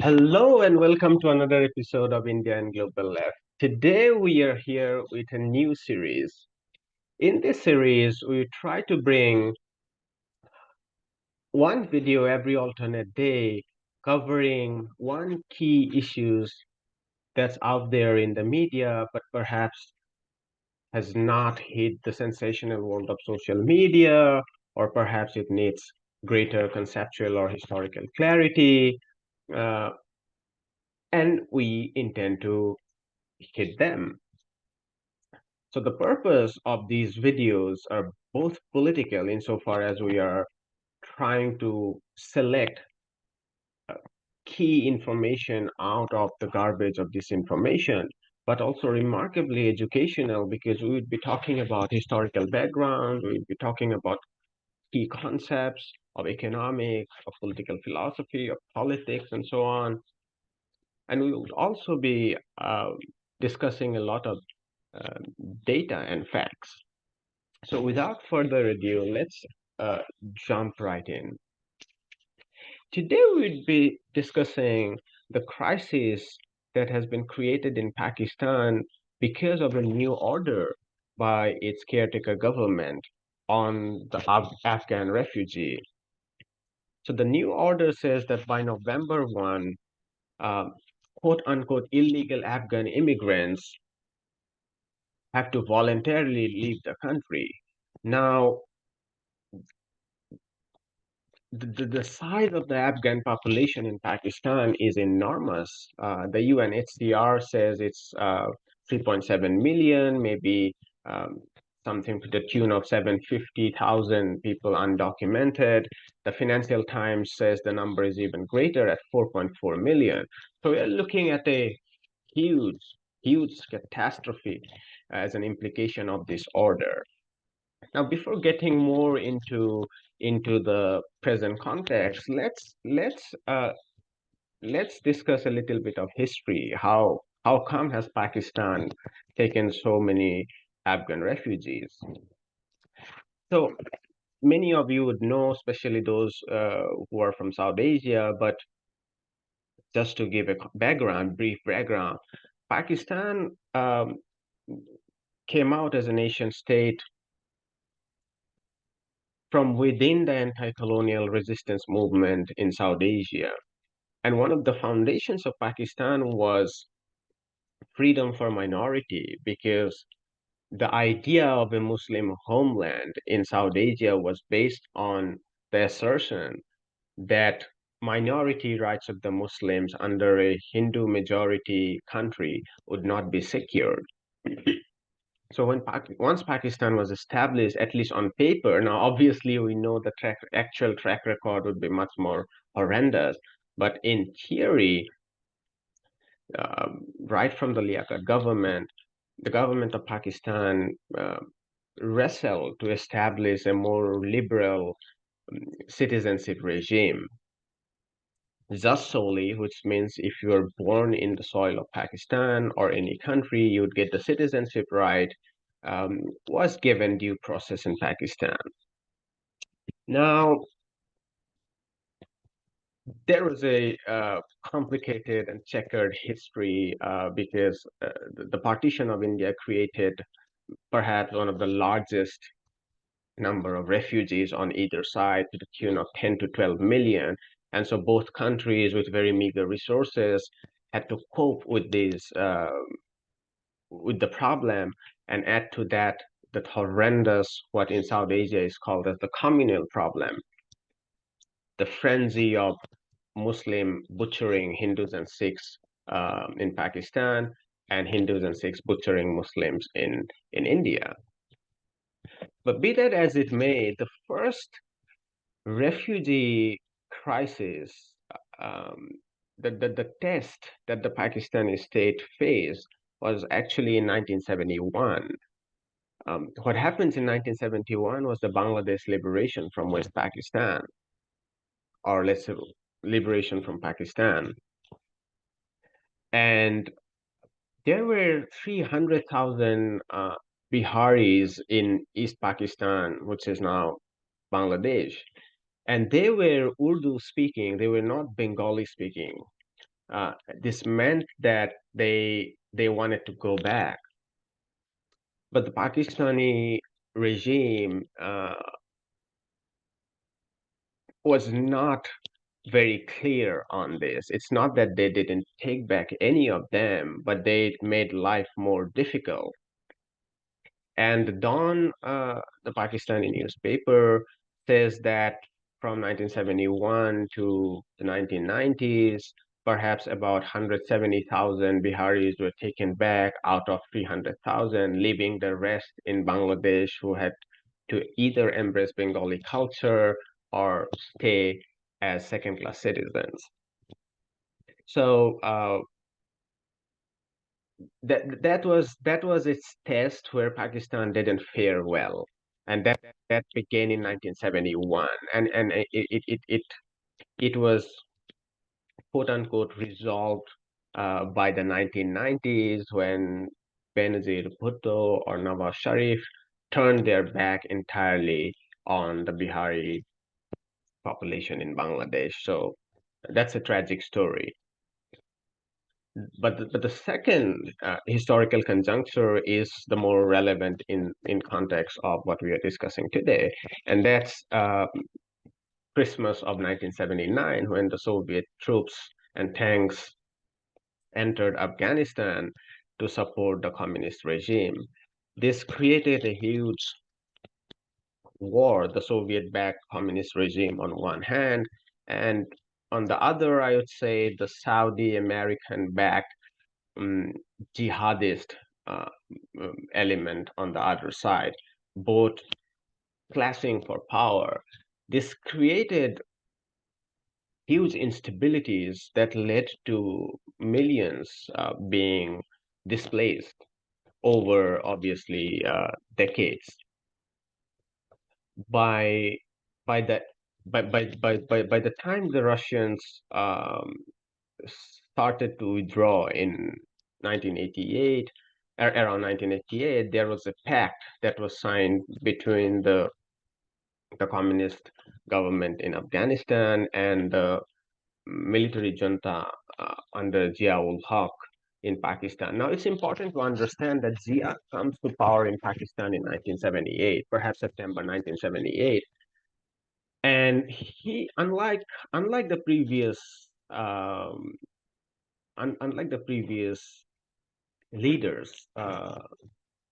Hello and welcome to another episode of India and Global Left. Today we are here with a new series. In this series, we try to bring one video every alternate day covering one key issues that's out there in the media, but perhaps has not hit the sensational world of social media, or perhaps it needs greater conceptual or historical clarity. Uh, and we intend to hit them. So the purpose of these videos are both political insofar as we are trying to select uh, key information out of the garbage of disinformation, but also remarkably educational because we would be talking about historical background, we'd be talking about key concepts of economics, of political philosophy, of politics, and so on. And we would also be discussing a lot of uh, data and facts. So without further ado, let's uh, jump right in. Today we'll be discussing the crisis that has been created in Pakistan because of a new order by its caretaker government on the Afghan refugee. So the new order says that by November 1, uh, quote unquote illegal Afghan immigrants have to voluntarily leave the country. Now, the size of the Afghan population in Pakistan is enormous. The UNHCR says it's 3.7 million, maybe um, something to the tune of 750,000 people undocumented. The Financial Times says the number is even greater at 4.4 million. So we're looking at a huge, huge catastrophe as an implication of this order. Now, before getting more into the present context, let's discuss a little bit of history. How come has Pakistan taken so many Afghan refugees? So many of you would know, especially those who are from South Asia. But just to give a brief background, Pakistan came out as a nation state from within the anti-colonial resistance movement in South Asia. And one of the foundations of Pakistan was freedom for minority, because the idea of a Muslim homeland in South Asia was based on the assertion that minority rights of the Muslims under a Hindu majority country would not be secured. So once Pakistan was established, at least on paper, now obviously we know the actual track record would be much more horrendous, but in theory, right from the Liaquat government, the government of Pakistan wrestled to establish a more liberal citizenship regime. Just solely, which means if you are born in the soil of Pakistan or any country, you would get the citizenship right, was given due process in Pakistan. Now, there was a complicated and checkered history because the partition of India created perhaps one of the largest number of refugees on either side to the tune of 10 to 12 million. And so both countries with very meager resources had to cope with with the problem, and add to that the horrendous, what in South Asia is called as the communal problem, the frenzy of Muslim butchering Hindus and Sikhs in Pakistan, and Hindus and Sikhs butchering Muslims in India. But be that as it may, the first refugee crisis, um, the test that the Pakistani state faced was actually in 1971. What happened in 1971 was the Bangladesh liberation from West Pakistan, or let's say liberation from Pakistan. And there were 300,000 Biharis in East Pakistan, which is now Bangladesh. And they were Urdu speaking, they were not Bengali speaking. This meant that they wanted to go back, but the Pakistani regime was not very clear on this. It's not that they didn't take back any of them, but they made life more difficult. And the Dawn, the Pakistani newspaper, says that from 1971 to the 1990s, perhaps about 170,000 Biharis were taken back out of 300,000, leaving the rest in Bangladesh who had to either embrace Bengali culture or stay as second-class citizens. So that was its test where Pakistan didn't fare well, and that began in 1971, and it was quote unquote resolved by the 1990s when Benazir Bhutto or Nawaz Sharif turned their back entirely on the Bihari population in Bangladesh. So that's a tragic story. But the second historical conjuncture is the more relevant in context of what we are discussing today, and that's Christmas of 1979 when the Soviet troops and tanks entered Afghanistan to support the communist regime. This created a huge war, the Soviet-backed communist regime on one hand, and on the other, I would say the Saudi American-backed um, jihadist uh, element on the other side, both clashing for power. This created huge instabilities that led to millions being displaced over obviously decades. By by the by the time the Russians started to withdraw in 1988, around 1988, there was a pact that was signed between the communist government in Afghanistan and the military junta under Zia-ul Haq in Pakistan. Now, it's important to understand that Zia comes to power in Pakistan in 1978, perhaps September 1978, and he, unlike the previous unlike the previous leaders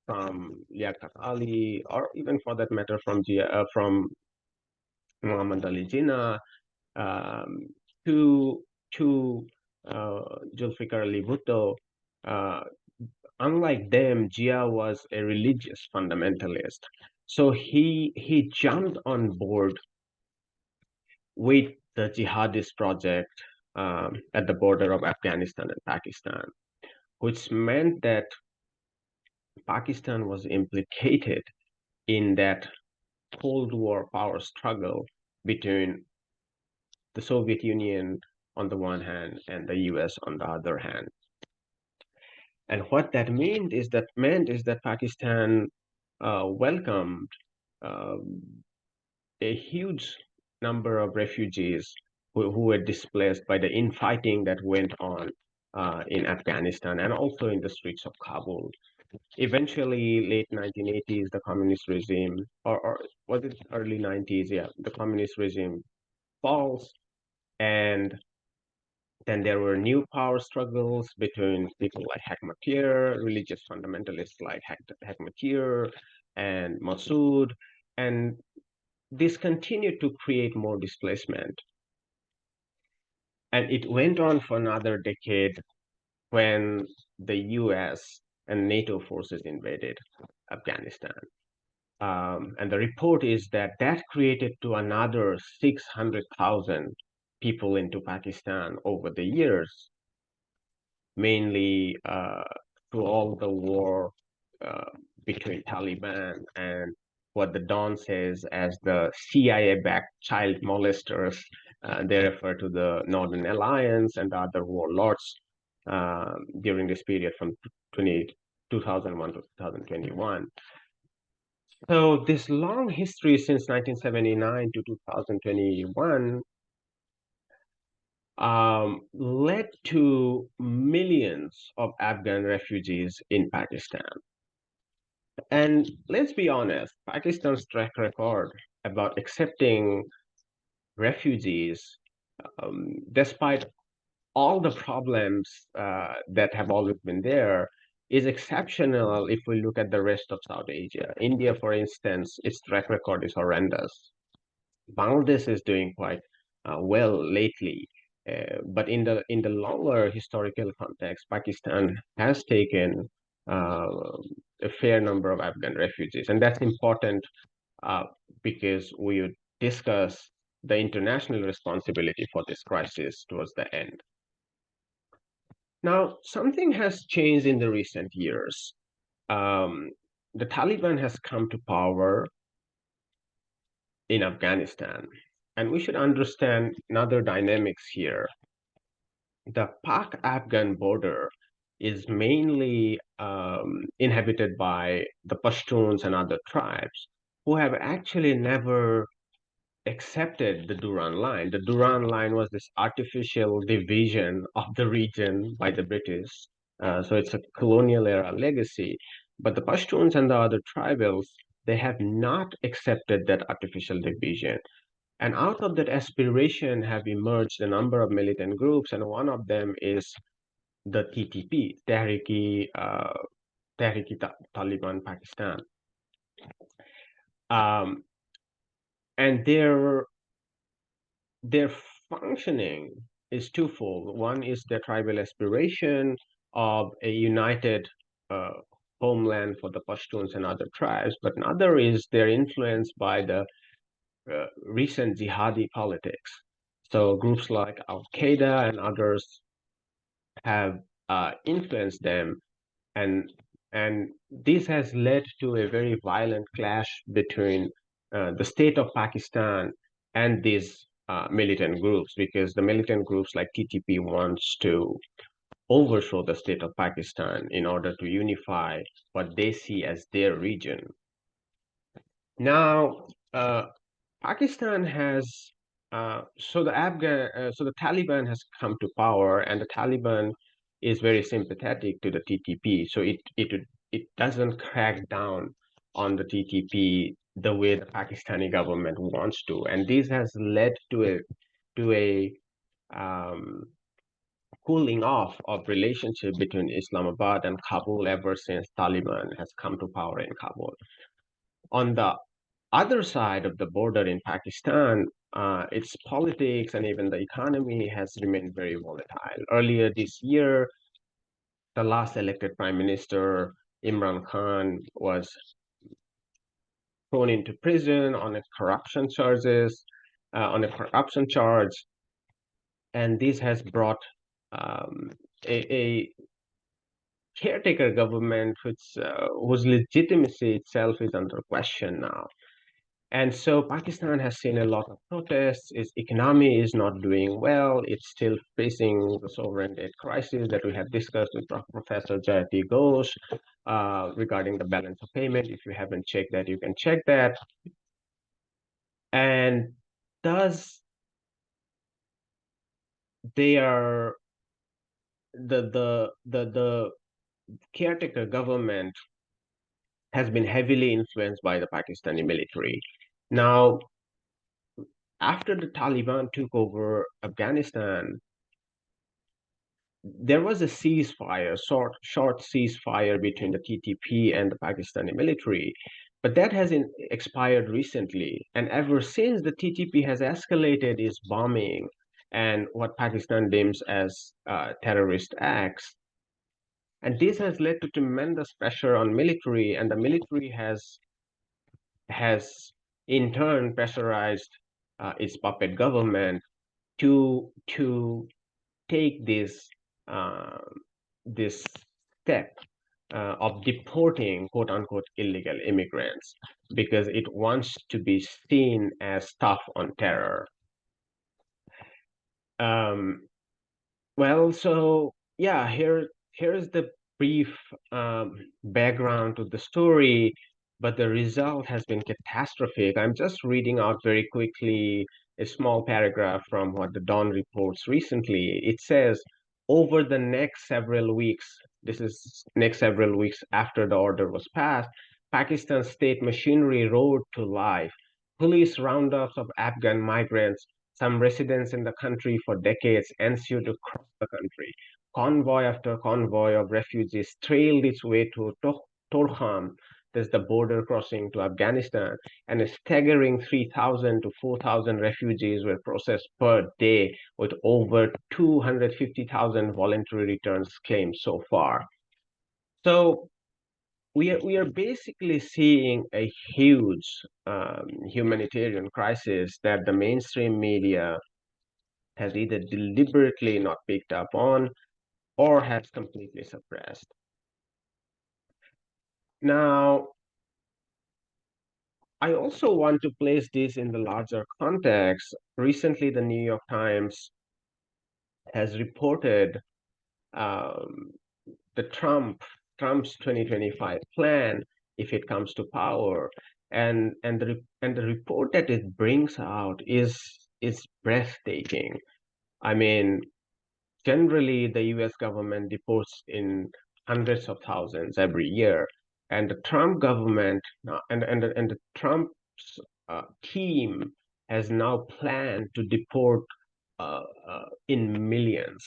from Liaquat Ali, or even for that matter from Muhammad Ali Jinnah, um, to Zulfikar Ali Bhutto. Uh, Unlike them, Jia was a religious fundamentalist. So he jumped on board with the jihadist project at the border of Afghanistan and Pakistan, which meant that Pakistan was implicated in that Cold War power struggle between the Soviet Union on the one hand and the US on the other hand. And what that meant is that Pakistan welcomed um, a huge number of refugees who were displaced by the infighting that went on in Afghanistan and also in the streets of Kabul. Eventually, late 1980s, the communist regime, or was it early 90s? Yeah, the communist regime falls, and then there were new power struggles between people like Hekmatyar, religious fundamentalists like Hekmatyar and Massoud, and this continued to create more displacement. And it went on for another decade when the US and NATO forces invaded Afghanistan. And the report is that that created to another 600,000 people into Pakistan over the years, mainly through all the war uh, between Taliban and what the Dawn says as the CIA-backed child molesters. They refer to the Northern Alliance and the other warlords during this period from 2001 to 2021. So this long history since 1979 to 2021 led to millions of Afghan refugees in Pakistan. And let's be honest, Pakistan's track record about accepting refugees, despite all the problems that have always been there, is exceptional if we look at the rest of South Asia. India, for instance, its track record is horrendous. Bangladesh is doing quite well lately, but in the longer historical context, Pakistan has taken uh, a fair number of Afghan refugees, and that's important uh, because we would discuss the international responsibility for this crisis towards the end. Now, something has changed in the recent years. Um, the Taliban has come to power in Afghanistan, and we should understand another dynamics here. The Pak-Afghan border is mainly inhabited by the Pashtuns and other tribes who have actually never accepted the Duran line. The Duran line was this artificial division of the region by the British. So it's a colonial era legacy. But the Pashtuns and the other tribals, they have not accepted that artificial division. And out of that aspiration have emerged a number of militant groups, and one of them is the TTP, Taliban Pakistan. Um, and their functioning is twofold. One is their tribal aspiration of a united uh, homeland for the Pashtuns and other tribes, but another is their influence by the recent jihadi politics. So groups like Al Qaeda and others have influenced them, and and this has led to a very violent clash between the state of Pakistan and these militant groups, because the militant groups like TTP wants to overthrow the state of Pakistan in order to unify what they see as their region. Now, Pakistan has so the Taliban has come to power, and the Taliban is very sympathetic to the TTP. So it doesn't crack down on the TTP the way the Pakistani government wants to, and this has led to a um, cooling off of relationship between Islamabad and Kabul ever since Taliban has come to power in Kabul. On the other side of the border in Pakistan, its politics and even the economy has remained very volatile. Earlier this year, the last elected prime minister, Imran Khan, was thrown into prison on a corruption charge, and this has brought a caretaker government whose legitimacy itself is under question now. And so Pakistan has seen a lot of protests. Its economy is not doing well. It's still facing the sovereign debt crisis that we have discussed with Professor Jayati Ghosh regarding the balance of payment. If you haven't checked that, you can check that. And thus, they are the caretaker government has been heavily influenced by the Pakistani military. Now, after the Taliban took over Afghanistan, there was a ceasefire, short ceasefire between the TTP and the Pakistani military, but that has expired recently. And ever since, the TTP has escalated its bombing and what Pakistan deems as terrorist acts. And this has led to tremendous pressure on military, and the military has in turn pressurized its puppet government to take uh, this step of deporting quote unquote illegal immigrants because it wants to be seen as tough on terror. Um, well, so yeah, here's the brief background to the story, but the result has been catastrophic. I'm just reading out very quickly a small paragraph from what the Dawn reports recently. It says, over the next several weeks, this is next several weeks after the order was passed, Pakistan's state machinery roared to life. Police roundups of Afghan migrants, some residents in the country for decades, ensued across the country. Convoy after convoy of refugees trailed its way to Torkham, there's the border crossing to Afghanistan, and a staggering 3,000 to 4,000 refugees were processed per day, with over 250,000 voluntary returns claimed so far. So we are basically seeing a huge humanitarian crisis that the mainstream media has either deliberately not picked up on or has completely suppressed. Now, I also want to place this in the larger context. Recently, the New York Times has reported um, the Trump's 2025 plan if it comes to power, and the report that it brings out is breathtaking. I mean, generally, the U.S. government deports in hundreds of thousands every year, and the Trump government and the Trump's team has now planned to deport in millions.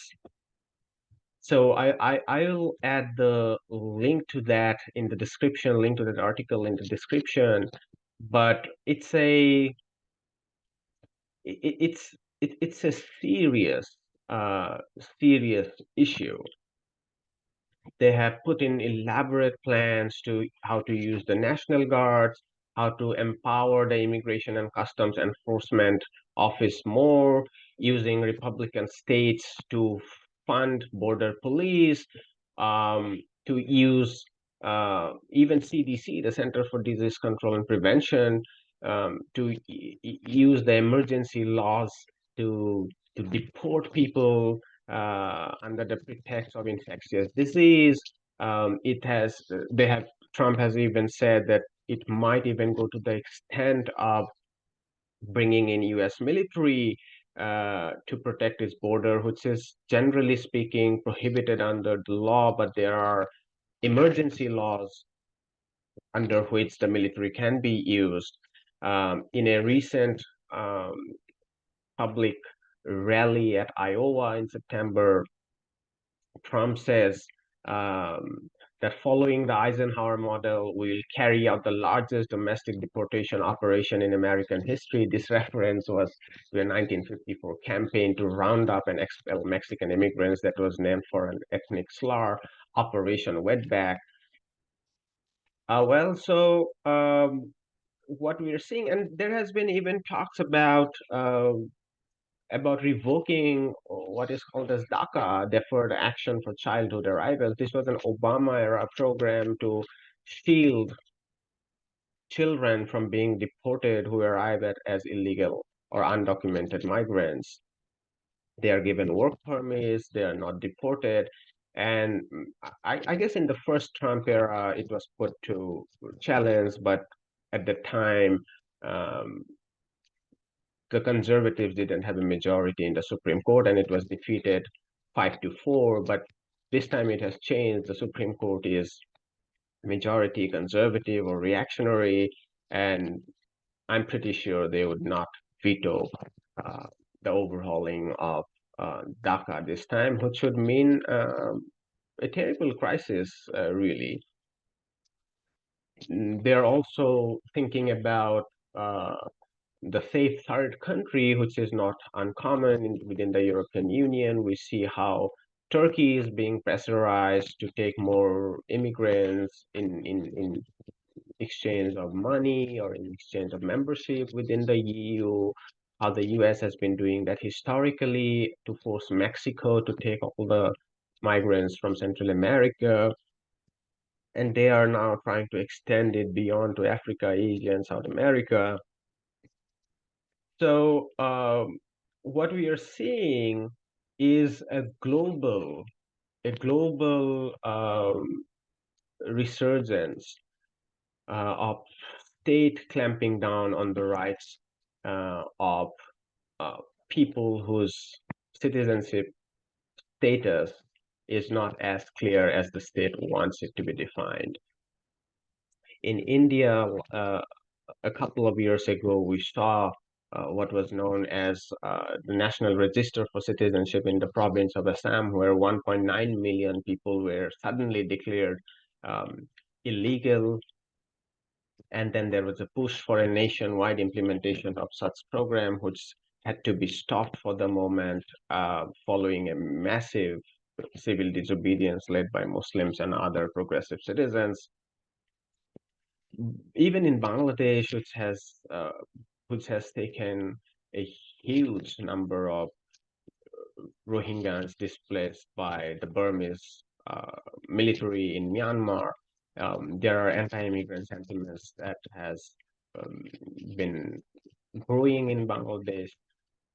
So I'll add the link to that in the description, link to that article in the description. But it's a uh serious issue. They have put in elaborate plans to how to use the National Guards, how to empower the Immigration and Customs Enforcement Office more, using Republican states to fund border police, to use even CDC, the Center for Disease Control and Prevention, to use the emergency laws to deport people under the pretext of infectious disease. It has they have Trump has even said that it might even go to the extent of bringing in U.S. military to protect its border, which is generally speaking prohibited under the law, but there are emergency laws under which the military can be used. In a recent um, public rally at Iowa in September, Trump says that following the Eisenhower model, we will carry out the largest domestic deportation operation in American history. This reference was to a 1954 campaign to round up and expel Mexican immigrants that was named for an ethnic slur, Operation Wetback. What we are seeing, and there has been even talks about revoking what is called as DACA, Deferred Action for Childhood Arrivals. This was an Obama era program to shield children from being deported who arrive as illegal or undocumented migrants. They are given work permits, they are not deported. And I guess in the first Trump era, it was put to challenge, but at the time, um, the conservatives didn't have a majority in the Supreme Court and it was defeated 5-4. But this time it has changed. The Supreme Court is majority conservative or reactionary, and I'm pretty sure they would not veto uh, the overhauling of DACA this time, which would mean a terrible crisis, really. They're also thinking about uh, the safe third country, which is not uncommon within the European Union. We see how Turkey is being pressurized to take more immigrants in exchange of money or in exchange of membership within the EU. How the US has been doing that historically to force Mexico to take all the migrants from Central America. And they are now trying to extend it beyond to Africa, Asia, and South America. So what we are seeing is a global resurgence of state clamping down on the rights of uh, people whose citizenship status is not as clear as the state wants it to be defined. In India, a couple of years ago, we saw what was known as the National Register for Citizenship in the province of Assam, where 1.9 million people were suddenly declared um, illegal. And then there was a push for a nationwide implementation of such program, which had to be stopped for the moment, following a massive civil disobedience led by Muslims and other progressive citizens. Even in Bangladesh, which has taken a huge number of Rohingyas displaced by the Burmese military in Myanmar, there are anti-immigrant sentiments that has um, been growing in Bangladesh.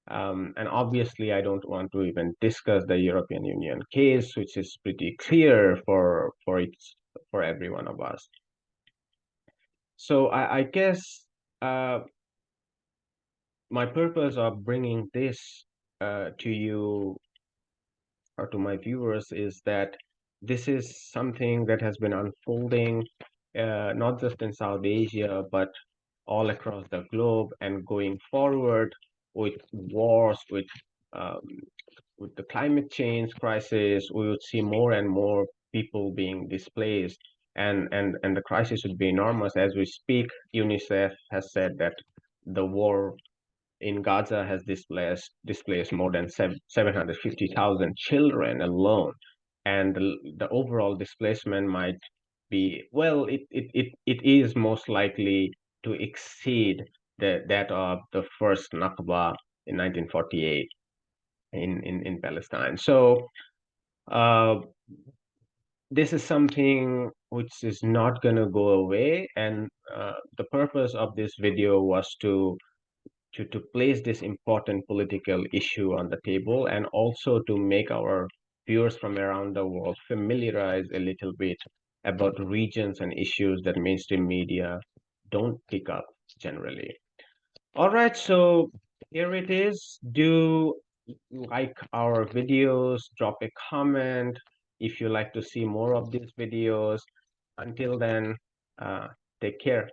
And obviously, I don't want to even discuss the European Union case, which is pretty clear for every one of us. So I guess my purpose of bringing this to you or to my viewers is that this is something that has been unfolding not just in South Asia, but all across the globe, and going forward with wars, um, with the climate change crisis, we would see more and more people being displaced, and the crisis would be enormous. As we speak, UNICEF has said that the war in Gaza has displaced more than 750,000 children alone, and the overall displacement might be, well, it is most likely to exceed that of the first Nakba in 1948 in Palestine. So uh, this is something which is not going to go away, and the purpose of this video was to place this important political issue on the table, and also to make our viewers from around the world familiarize a little bit about regions and issues that mainstream media don't pick up generally. All right, so here it is. Do like our videos, drop a comment if you like to see more of these videos. Until then, uh, take care.